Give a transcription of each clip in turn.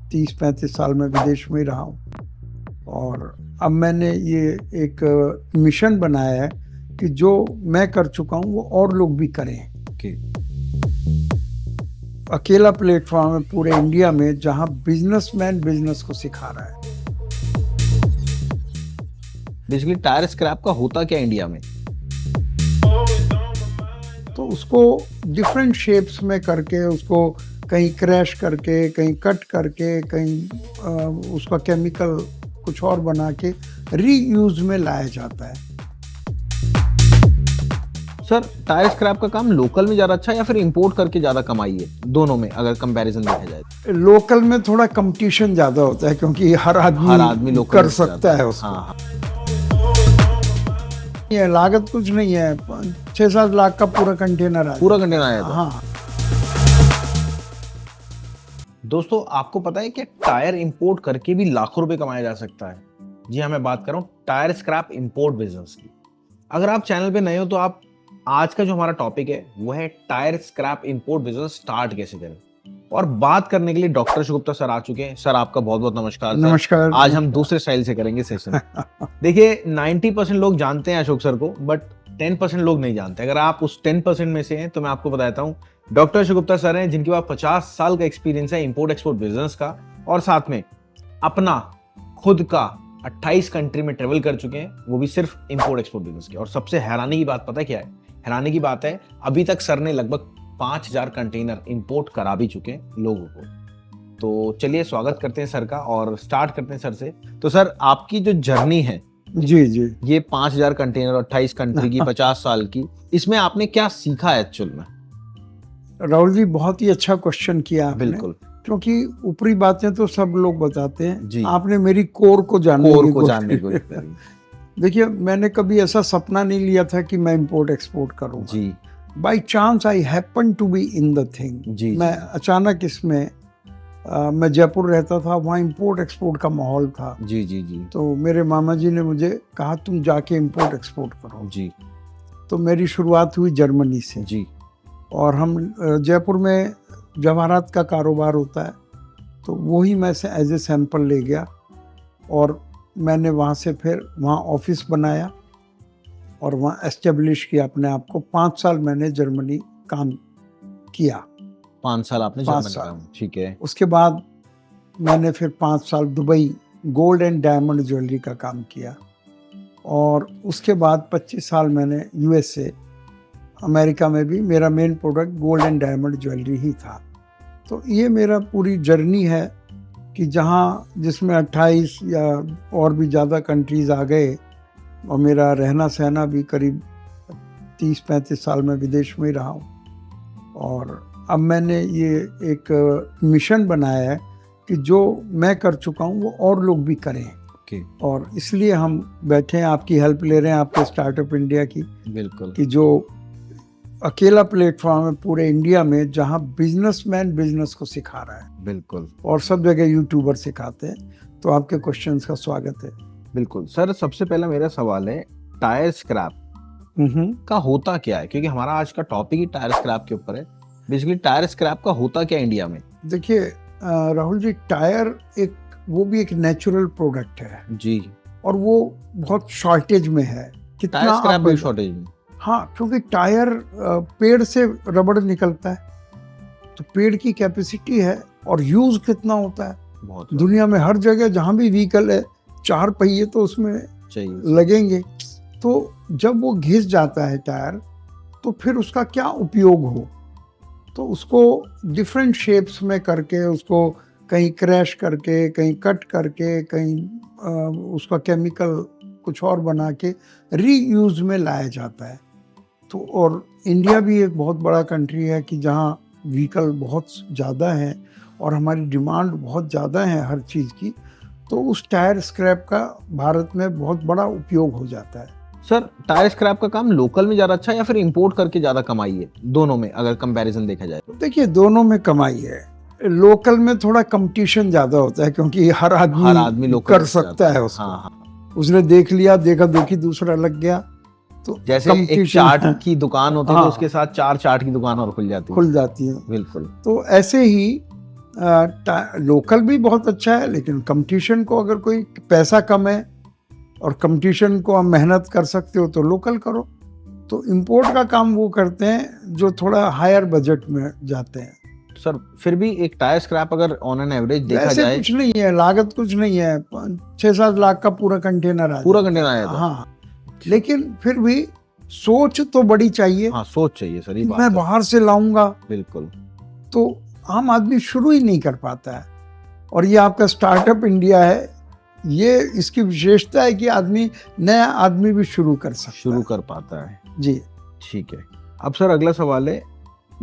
30-35 साल मैं विदेश में ही रहा हूँ और अब मैंने ये एक मिशन बनाया है कि जो मैं कर चुका हूँ वो और लोग भी करें। अकेला प्लेटफॉर्म है पूरे इंडिया में जहाँ बिजनेसमैन बिजनेस को सिखा रहा है। बेसिकली टायर स्क्रैप का होता क्या इंडिया में? तो उसको डिफरेंट शेप्स में करके, उसको कहीं क्रैश करके, कहीं कट करके, कहीं उसका केमिकल कुछ और बना के रीयूज में लाया जाता है। सर, टायर स्क्रैप का काम लोकल में ज्यादा अच्छा है या फिर इंपोर्ट करके ज्यादा कमाई है? दोनर में अगर कंपैरिजन देखा जाए। लोकल में थोड़ा कंपटीशन ज्यादा होता है क्योंकि हर आदमी लोकल कर सकता है उसको। हाँ। ये लागत कुछ नहीं है, 6-7 लाख का पूरा कंटेनर आया था। हाँ। दोस्तों, आपको पता है कि टायर इंपोर्ट करके भी लाखों रुपए कमाया जा सकता है? जी हाँ, मैं बात कर रहा हूँ टायर स्क्रैप इंपोर्ट बिजनेस की। अगर आप चैनल पे नए हो तो आप आज का जो हमारा टॉपिक है वो है tyre scrap import business start कैसे करें। और बात करने के लिए डॉक्टर अशोक गुप्ता सर आ चुके हैं। सर, आपका बहुत बहुत नमस्कार। नमस्कार। आज हम दूसरे स्टाइल से करेंगे सेशन। देखिए, 90% लोग जानते हैं अशोक सर को, बट 10% लोग नहीं जानते। अगर आप उस 10% में से हैं तो मैं आपको बताता हूँ, डॉक्टर अशोक गुप्ता सर हैं जिनके पास 50 साल का एक्सपीरियंस है इंपोर्ट एक्सपोर्ट बिजनेस का, और साथ में अपना खुद का 28 कंट्री में ट्रेवल कर चुके हैं, वो भी सिर्फ इंपोर्ट एक्सपोर्ट बिजनेस के। और सबसे हैरानी की बात पता है क्या है? हैरानी की बात है, अभी तक सर ने लगभग 5000 कंटेनर इंपोर्ट करा भी चुके हैं लोगों को। तो चलिए स्वागत करते हैं सर का और स्टार्ट करते हैं सर से। तो सर, आपकी जो जर्नी है जी, ये 5000 कंटेनर, 28 कंट्री की, 50 साल की, इसमें आपने क्या सीखा है एक्चुअल में? राहुल जी, बहुत ही अच्छा क्वेश्चन किया आपने। बिल्कुल, क्योंकि ऊपरी बातें तो सब लोग बताते हैं जी। आपने मेरी कोर को जानने की देखिए, मैंने कभी ऐसा सपना नहीं लिया था कि मैं इंपोर्ट एक्सपोर्ट करूँ जी। By chance I happen to be in the thing. मैं अचानक इसमें मैं जयपुर रहता था, वहाँ इंपोर्ट एक्सपोर्ट का माहौल था। जी। तो मेरे मामा जी ने मुझे कहा तुम जाके इंपोर्ट एक्सपोर्ट करो। जी। तो मेरी शुरुआत हुई जर्मनी से। जी। और हम जयपुर में जवाहरात का कारोबार होता है, तो वही मैं से एज ए सैंपल ले गया और मैंने वहाँ से फिर वहाँ ऑफिस बनाया और वहाँ एस्टेब्लिश किया अपने आप को। 5 साल मैंने जर्मनी काम किया। 5 साल आपने जर्मनी काम, ठीक है। उसके बाद मैंने फिर 5 साल Dubai gold and diamond jewellery का काम किया और उसके बाद 25 साल मैंने यूएसए अमेरिका में भी मेरा main product gold and diamond jewellery ही था। तो ये मेरा पूरी जर्नी है कि जहाँ जिसमें 28 या और भी ज़्यादा कंट्रीज़ आ गए और मेरा रहना सहना भी करीब 30-35 साल में विदेश में ही रहा हूँ। और अब मैंने ये एक मिशन बनाया है कि जो मैं कर चुका हूँ वो और लोग भी करें। और इसलिए हम बैठे हैं, आपकी हेल्प ले रहे हैं, आपके स्टार्टअप इंडिया की। बिल्कुल। कि जो अकेला प्लेटफॉर्म है पूरे इंडिया में जहाँ बिजनेसमैन बिजनेस को सिखा रहा है। बिल्कुल। और सब जगह यूट्यूबर सिखाते हैं। तो आपके क्वेश्चंस का स्वागत है। बिल्कुल सर, सबसे पहला मेरा सवाल है, टायर स्क्रैप का होता क्या है? क्योंकि हमारा आज का टॉपिक ही टायर स्क्रैप के ऊपर है। बेसिकली टायर स्क्रैप का होता क्या इंडिया में? देखिए राहुल जी, टायर वो भी एक नेचुरल प्रोडक्ट है जी, और वो बहुत शॉर्टेज में है। कितना टायर स्क्रैप भी शॉर्टेज में? हाँ, क्योंकि टायर पेड़ से रबड़ निकलता है, तो पेड़ की कैपेसिटी है और यूज कितना होता है बहुत। दुनिया में हर जगह जहाँ भी व्हीकल है 4 पहिए तो उसमें चाहिए, लगेंगे। तो जब वो घिस जाता है टायर, तो फिर उसका क्या उपयोग हो? तो उसको डिफरेंट शेप्स में करके, उसको कहीं क्रैश करके, कहीं कट करके, कहीं उसका केमिकल कुछ और बना के रीयूज में लाया जाता है। तो और इंडिया भी एक बहुत बड़ा कंट्री है कि जहाँ व्हीकल बहुत ज़्यादा है और हमारी डिमांड बहुत ज़्यादा है हर चीज़ की, तो उस टायर स्क्रैप का भारत में बहुत बड़ा उपयोग हो जाता है। सर, टायर स्क्रैप का काम लोकल में ज्यादा अच्छा है या फिर इंपोर्ट करके ज्यादा कमाई है? दोनों में अगर कंपैरिजन देखा जाए तो? देखिए, दोनों में कमाई है। लोकल में थोड़ा कंपटीशन ज्यादा होता है क्योंकि हर आदमी कर सकता है उसको। हाँ। उसने देख लिया, देखा देखी, दूसरा लग गया। तो जैसे एक चाट की दुकान होती है तो उसके साथ 4 चाट की दुकान और खुल जाती है। बिल्कुल। बिल्कुल। तो ऐसे ही लोकल भी बहुत अच्छा है, लेकिन कंपटीशन को अगर कोई पैसा कम है और कंपटीशन को आप मेहनत कर सकते हो तो लोकल करो। तो इंपोर्ट का काम वो करते हैं जो थोड़ा हायर बजट में जाते हैं। सर फिर भी एक टायर स्क्रैप अगर ऑन एन एवरेज देखा वैसे जाए, कुछ नहीं है, लागत कुछ नहीं है, 6-7 लाख का पूरा कंटेनर आ पूरा जाता कंटेनर है। आया था। हाँ, लेकिन फिर भी सोच तो बड़ी चाहिए। हाँ सोच चाहिए सर, ये कि बात मैं है। बाहर से लाऊंगा, बिल्कुल। तो आम आदमी शुरू ही नहीं कर पाता है। और ये आपका स्टार्टअप इंडिया है, ये इसकी विशेषता है कि नया आदमी भी शुरू कर सकता शुरू है। कर पाता है। जी। ठीक है। अब सर अगला सवाल है,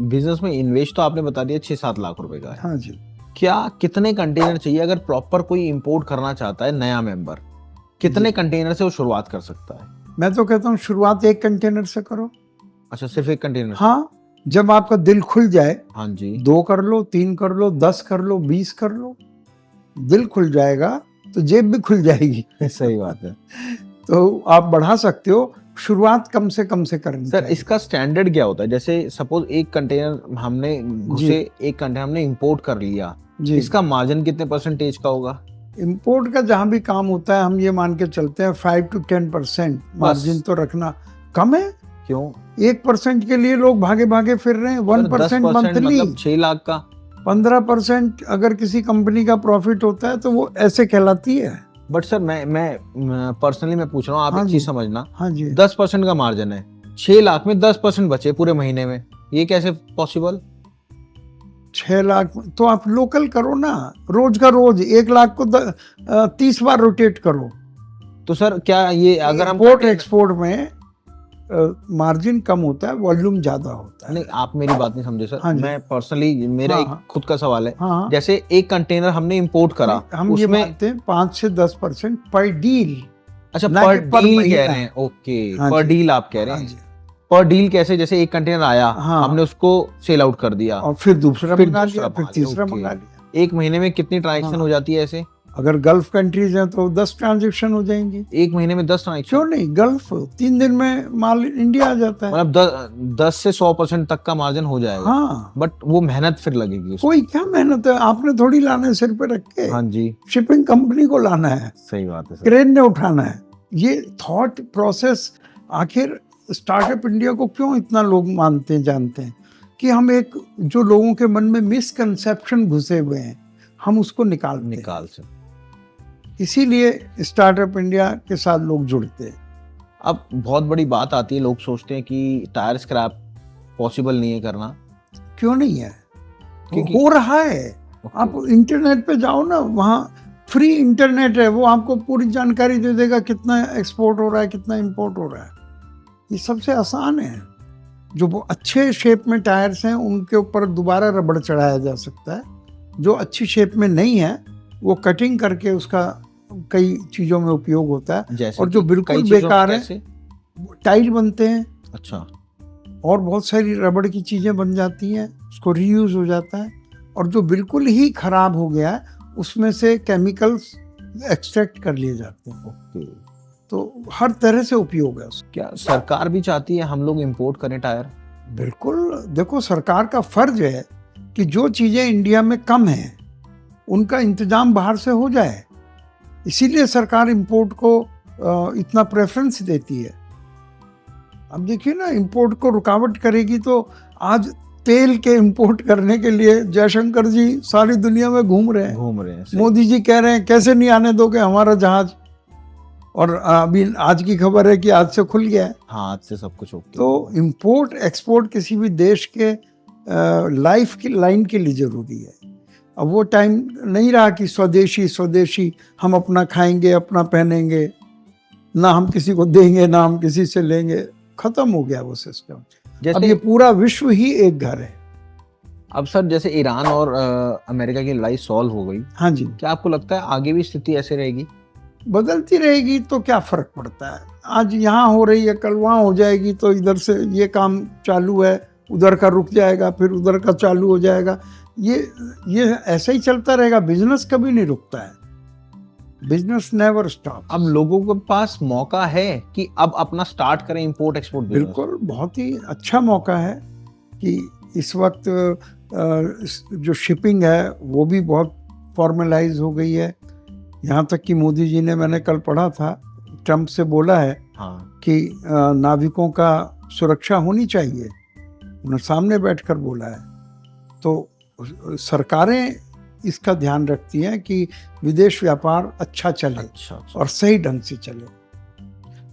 बिजनेस में इन्वेस्ट तो आपने बता दिया 6-7 लाख रुपए का है। हाँ जी। क्या कितने कंटेनर चाहिए अगर प्रॉपर कोई इंपोर्ट करना चाहता है नया मेंबर, कितने कंटेनर से वो शुरुआत कर सकता है? मैं तो कहता हूँ शुरुआत 1 कंटेनर से करो। अच्छा, सिर्फ एक कंटेनर? हाँ, जब आपका दिल खुल जाए, हाँ जी। 2 कर लो, 3 कर लो, 10 कर लो, 20 कर लो। दिल खुल जाएगा तो जेब भी खुल जाएगी। सही बात है। तो आप बढ़ा सकते हो, शुरुआत कम से करनी सर चाहिए। इसका स्टैंडर्ड क्या होता है? जैसे सपोज एक कंटेनर हमने इंपोर्ट कर लिया, जी। इसका मार्जिन कितने परसेंटेज का होगा? इंपोर्ट का जहां भी काम होता है, हम ये मान के चलते हैं 5 to 10% मार्जिन तो रखना कम है। क्यों? 1% के लिए लोग भागे भागे फिर रहे हैं। 1% 10% मंथली, मतलब 6 लाख का। 15% अगर किसी कंपनी का प्रॉफिट होता है तो वो ऐसे कहलाती है। बट सर मैं पर्सनली मैं पूछ रहा हूँ, आप हाँ एक जी। चीज समझना, हाँ जी। 10% का मार्जिन है, 6 लाख में 10% बचे पूरे महीने में, ये कैसे पॉसिबल? 6 लाख तो आप लोकल करो ना, रोज का रोज 1 लाख को 30 बार रोटेट करो। तो सर क्या ये अगर हम इंपोर्ट एक्सपोर्ट में मार्जिन कम होता है, वॉल्यूम ज्यादा होता है। नहीं, आप मेरी बात नहीं समझे सर। हाँ जी। मैं पर्सनली, मेरा एक हाँ। खुद का सवाल है। हाँ। जैसे एक कंटेनर हमने इंपोर्ट करा, हम ये उसमें मानते हैं 5 से 10% पर डील। अच्छा ना पर कि पर डील महीना। कह रहे हैं, ओके। हाँ पर जी। डील आप कह रहे हाँ हैं। जी। पर डील कैसे? जैसे एक कंटेनर आया, हाँ। हमने उसको सेल आउट कर दिया, और फिर दूसरा फिर मंगा दूसरा लिया, फिर मंगा लिया, तीसरा ओके। मंगा लिया। एक महीने में कितनी ट्रांजैक्शन हाँ। हो जाती है ऐसे? अगर गल्फ कंट्रीज हैं तो 10 ट्रांजेक्शन हो जाएंगी। एक महीने में 10 ट्रांजैक्शन? क्यों नहीं, गल्फ 3 दिन में माल इंडिया आ जाता है। मतलब 10 से 100% तक का मार्जिन हो जाएगा। हाँ। बट वो मेहनत फिर लगेगी उसमें। कोई क्या मेहनत है, आपने थोड़ी लाना है सिर पे रख के। हाँ जी, शिपिंग कंपनी को लाना है, सही बात है सर। क्रेन ने उठाना है। ये थॉट प्रोसेस, आखिर स्टार्टअप इंडिया को क्यों इतना लोग मानते हैं, जानते हैं कि हम एक जो लोगों के मन में मिसकंसेप्शन घुसे हुए हैं, हम उसको निकाल से इसीलिए स्टार्टअप इंडिया के साथ लोग जुड़ते हैं। अब बहुत बड़ी बात आती है, लोग सोचते हैं कि टायर स्क्रैप पॉसिबल नहीं है करना। क्यों नहीं है, क्योंकि हो रहा है। आप इंटरनेट पे जाओ ना, वहाँ फ्री इंटरनेट है, वो आपको पूरी जानकारी दे देगा कितना एक्सपोर्ट हो रहा है, कितना इंपोर्ट हो रहा है। ये सबसे आसान है। जो वो अच्छे शेप में टायर्स हैं उनके ऊपर दोबारा रबड़ चढ़ाया जा सकता है। जो अच्छी शेप में नहीं है वो कटिंग करके उसका कई चीज़ों में उपयोग होता है। जैसे और जो कि बिल्कुल कई चीजों में बेकार है, कैसे? टाइल बनते हैं अच्छा, और बहुत सारी रबड़ की चीज़ें बन जाती हैं, उसको रीयूज हो जाता है। और जो बिल्कुल ही खराब हो गया है उसमें से केमिकल्स एक्सट्रैक्ट कर लिए जाते हैं। ओके। तो हर तरह से उपयोग है उसका। क्या सरकार भी चाहती है हम लोग इंपोर्ट करें टायर? बिल्कुल, देखो सरकार का फर्ज है कि जो चीज़ें इंडिया में कम हैं उनका इंतजाम बाहर से हो जाए। इसीलिए सरकार इंपोर्ट को इतना प्रेफरेंस देती है। अब देखिए ना, इंपोर्ट को रुकावट करेगी तो आज तेल के इंपोर्ट करने के लिए जयशंकर जी सारी दुनिया में घूम रहे हैं। सही। मोदी जी कह रहे हैं कैसे नहीं आने दोगे हमारा जहाज। और अभी आज की खबर है कि आज से खुल गया है। हाँ, आज से सब कुछ ओके। तो इंपोर्ट एक्सपोर्ट किसी भी देश के लाइफ की लाइन के लिए जरूरी है। अब वो टाइम नहीं रहा कि स्वदेशी हम अपना खाएंगे, अपना पहनेंगे, ना हम किसी को देंगे ना हम किसी से लेंगे। खत्म हो गया वो सिस्टम। अब ये पूरा विश्व ही एक घर है। अब सर जैसे ईरान और अमेरिका की लड़ाई सॉल्व हो गई, हाँ जी, क्या आपको लगता है आगे भी स्थिति ऐसे रहेगी? बदलती रहेगी तो क्या फर्क पड़ता है। आज यहाँ हो रही है, कल वहाँ हो जाएगी। तो इधर से ये काम चालू है, उधर का रुक जाएगा, फिर उधर का चालू हो जाएगा। ये ऐसा ही चलता रहेगा। बिजनेस कभी नहीं रुकता है। Business never stop. अब लोगों के पास मौका है कि अब अपना स्टार्ट करें इंपोर्ट एक्सपोर्ट बिजनेस। बिल्कुल, बहुत ही अच्छा मौका है कि इस वक्त जो शिपिंग है वो भी बहुत फॉर्मलाइज हो गई है। यहाँ तक कि मोदी जी ने, मैंने कल पढ़ा था, ट्रम्प से बोला है हाँ, कि नाविकों का सुरक्षा होनी चाहिए। उन्होंने सामने बैठकर बोला है। तो सरकारें इसका ध्यान रखती हैं कि विदेश व्यापार अच्छा चले अच्छा। और सही ढंग से चले।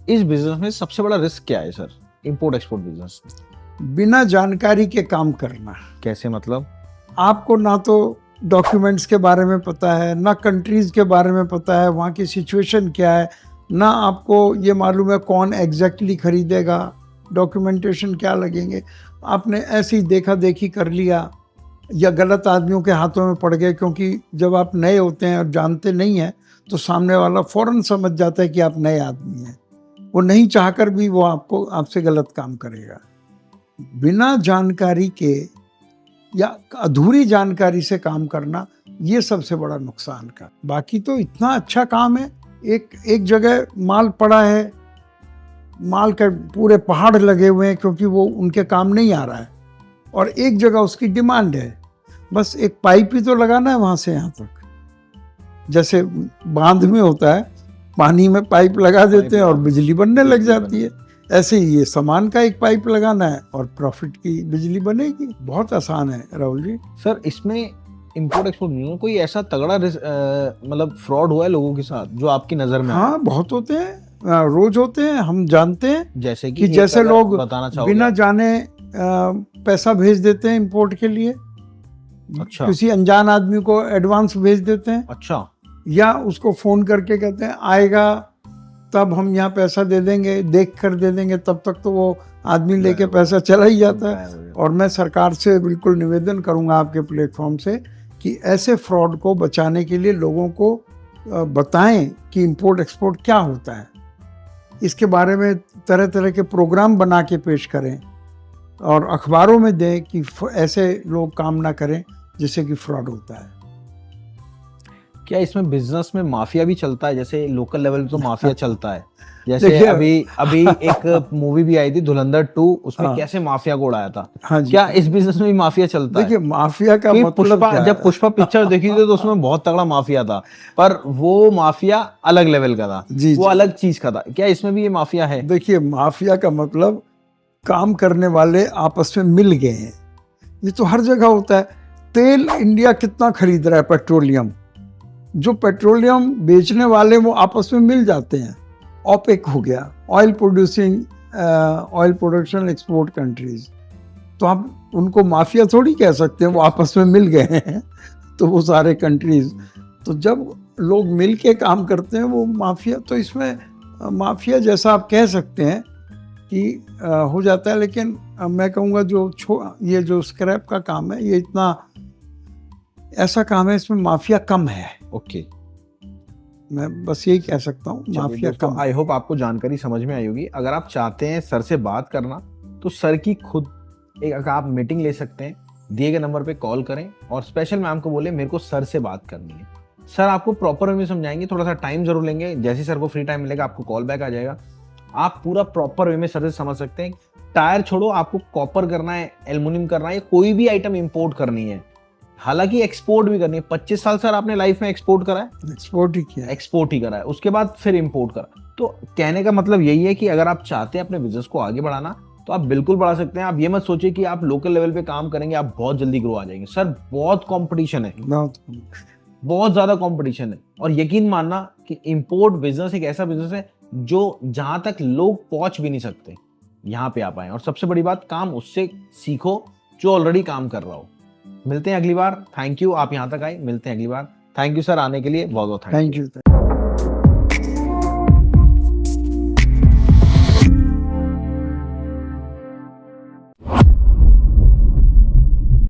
इस बिजनेस में सबसे बड़ा रिस्क क्या है सर, इंपोर्ट एक्सपोर्ट बिजनेस में? बिना जानकारी के काम करना। कैसे मतलब? आपको ना तो डॉक्यूमेंट्स के बारे में पता है, ना कंट्रीज के बारे में पता है, वहाँ की सिचुएशन क्या है, ना आपको ये मालूम है कौन एग्जैक्टली खरीदेगा, डॉक्यूमेंटेशन क्या लगेंगे। आपने ऐसे ही देखा देखी कर लिया या गलत आदमियों के हाथों में पड़ गए, क्योंकि जब आप नए होते हैं और जानते नहीं हैं तो सामने वाला फौरन समझ जाता है कि आप नए आदमी हैं। वो नहीं चाहकर भी वो आपसे गलत काम करेगा। बिना जानकारी के या अधूरी जानकारी से काम करना, ये सबसे बड़ा नुकसान का। बाकी तो इतना अच्छा काम है। एक जगह माल पड़ा है, माल के पूरे पहाड़ लगे हुए हैं क्योंकि वो उनके काम नहीं आ रहा है, और एक जगह उसकी डिमांड है, बस एक पाइप ही तो लगाना है वहाँ से यहाँ तक। जैसे बांध में होता है, पानी में पाइप लगा देते हैं और बिजली बनने लग जाती है। ऐसे ही ये सामान का एक पाइप लगाना है और प्रॉफिट की बिजली बनेगी। बहुत आसान है राहुल जी। सर इसमें इंपोर्ट एक्सपोर्ट में कोई ऐसा तगड़ा मतलब फ्रॉड हुआ है लोगों के साथ जो आपकी नजर में? हाँ, बहुत होते हैं, रोज होते हैं। हम जानते हैं जैसे कि जैसे लोग बताना चाहोगे? बिना जाने पैसा भेज देते हैं इंपोर्ट के लिए। अच्छा। किसी अनजान आदमी को एडवांस भेज देते हैं। अच्छा। या उसको फोन करके कहते हैं आएगा तब हम यहाँ पैसा दे देंगे, देख कर दे देंगे। तब तक तो वो आदमी लेके पैसा चला ही जाता है। और मैं सरकार से बिल्कुल निवेदन करूंगा आपके प्लेटफॉर्म से कि ऐसे फ्रॉड को बचाने के लिए लोगों को बताएं कि इंपोर्ट एक्सपोर्ट क्या होता है। इसके बारे में तरह तरह के प्रोग्राम बना के पेश करें और अखबारों में दें कि ऐसे लोग काम ना करें जिससे कि फ्रॉड होता है। क्या इसमें बिजनेस में माफिया भी चलता है? जैसे लोकल लेवल पे तो माफिया चलता है, जैसे अभी एक मूवी भी आई थी धुरंधर 2, उसमें हाँ, कैसे माफिया को उड़ाया था। हाँ जी। क्या इस बिजनेस में भी माफिया चलता है? देखिए, माफिया का मतलब क्या है? जब पुष्पा पिक्चर देखी थी तो उसमें बहुत तगड़ा माफिया था, पर वो माफिया अलग लेवल का था। जी, वो अलग चीज का था। क्या इसमें भी ये माफिया है? देखिए, माफिया का मतलब काम करने वाले आपस में मिल गए हैं। ये तो हर जगह होता है। तेल इंडिया कितना खरीद रहा है, पेट्रोलियम। जो पेट्रोलियम बेचने वाले वो आपस में मिल जाते हैं। ओपेक हो गया, ऑयल प्रोडक्शन एक्सपोर्ट कंट्रीज। तो आप उनको माफिया थोड़ी कह सकते हैं, वो आपस में मिल गए हैं तो वो सारे कंट्रीज। तो जब लोग मिल के काम करते हैं वो माफिया, तो इसमें माफिया जैसा आप कह सकते हैं कि हो जाता है। लेकिन मैं कहूँगा ये जो स्क्रैप का काम है, ये इतना ऐसा काम है, इसमें माफिया कम है। ओके, मैं बस यही कह सकता हूँ, माफिया कम। आई होप आपको जानकारी समझ में आई होगी। अगर आप चाहते हैं सर से बात करना तो सर की खुद एक आप मीटिंग ले सकते हैं। दिए गए नंबर पे कॉल करें और स्पेशल मैम को बोले मेरे को सर से बात करनी है। सर आपको प्रॉपर वे में समझाएंगे, थोड़ा सा टाइम जरूर लेंगे। जैसे सर को फ्री टाइम मिलेगा आपको कॉल बैक आ जाएगा। आप पूरा प्रॉपर वे में सर से समझ सकते हैं। टायर छोड़ो, आपको कॉपर करना है, एल्युमिनियम करना है, कोई भी आइटम इंपोर्ट करनी है, हालांकि एक्सपोर्ट भी करनी है। 25 साल सर आपने लाइफ में एक्सपोर्ट करा है? एक्सपोर्ट ही किया, एक्सपोर्ट ही करा है, उसके बाद फिर इंपोर्ट करा। तो कहने का मतलब यही है कि अगर आप चाहते हैं अपने बिजनेस को आगे बढ़ाना तो आप बिल्कुल बढ़ा सकते हैं। आप ये मत सोचिए कि आप लोकल लेवल पे काम करेंगे आप बहुत जल्दी ग्रो आ जाएंगे। सर बहुत कंपटीशन है, बहुत ज्यादा कंपटीशन है। और यकीन मानना कि इंपोर्ट बिजनेस एक ऐसा बिजनेस है जो जहां तक लोग पहुंच भी नहीं सकते, यहाँ पे आप आए। और सबसे बड़ी बात, काम उससे सीखो जो ऑलरेडी काम कर रहा हो। मिलते हैं अगली बार। थैंक यू, आप यहाँ तक आए। मिलते हैं अगली बार। थैंक यू सर आने के लिए, बहुत बहुत थैंक यू।